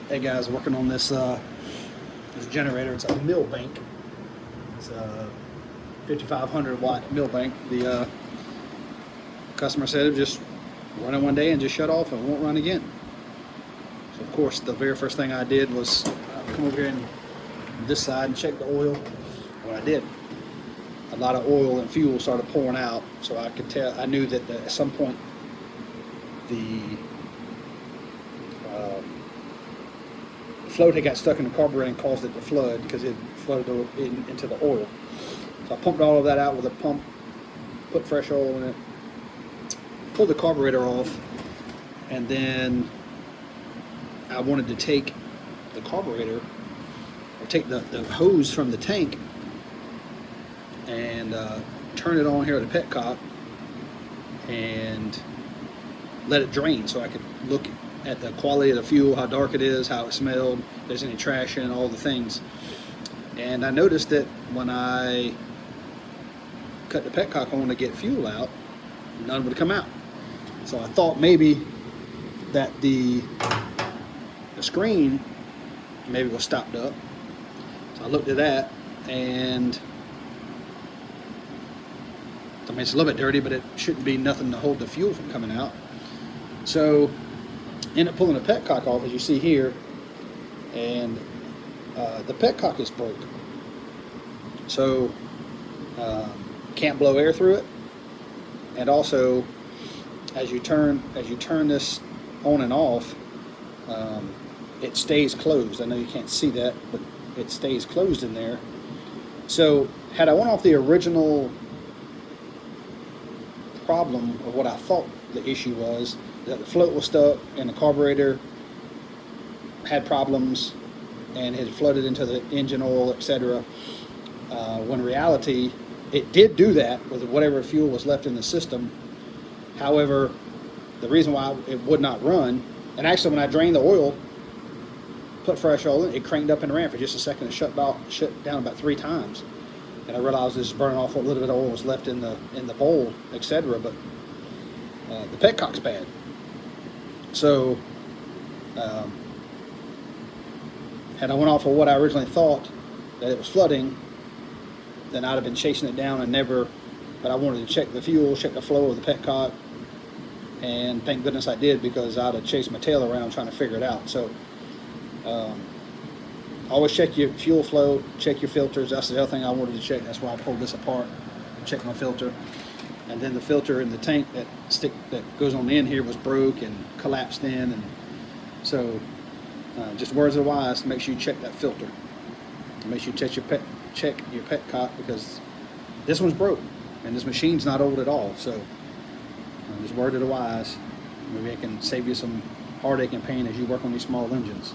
Hey guys, working on this this generator. It's a Millbank. It's a 5500 watt Millbank. The customer said it just run it one day and just shut off and won't run again. So of course the very first thing I did was come over here and this side and check the oil. What I did, a lot of oil and fuel started pouring out, so I could tell. I knew that at some point the float had got stuck in the carburetor and caused it to flood because it flooded into the oil. So I pumped all of that out with a pump, put fresh oil in it, pulled the carburetor off, and then I wanted to take the carburetor, or take the hose from the tank and turn it on here at the petcock and let it drain so I could look at the quality of the fuel, how dark it is, how it smelled, if there's any trash in, all the things. And I noticed that when I cut the petcock on to get fuel out, none would come out. So I thought maybe that the screen maybe was stopped up. So I looked at that, and I mean, it's a little bit dirty, but it shouldn't be nothing to hold the fuel from coming out. So ended up pulling the petcock off, as you see here, and the petcock is broke. So can't blow air through it, and also as you turn this on and off, it stays closed. I know you can't see that, but it stays closed in there. So had I went off the original problem of what I thought the issue was, that the float was stuck and the carburetor had problems and it had flooded into the engine oil, etc. When in reality, it did do that with whatever fuel was left in the system. However, the reason why it would not run, and actually when I drained the oil, put fresh oil in, it cranked up and ran for just a second and shut down about 3 times. And I realized it was burning off what little bit of oil was left in the bowl, etc. But the petcock's bad. So had I went off of what I originally thought, that it was flooding, then I'd have been chasing it down and never. But I wanted to check the fuel, check the flow of the petcock, and thank goodness I did, because I'd have chased my tail around trying to figure it out. So always check your fuel flow, check your filters. That's the other thing I wanted to check. That's why I pulled this apart, check my filter. And then the filter in the tank that goes on the end here was broke and collapsed in, and so just words of wise, make sure you check that filter. Make sure you check your petcock, because this one's broke and this machine's not old at all. So just word of the wise, maybe it can save you some heartache and pain as you work on these small engines.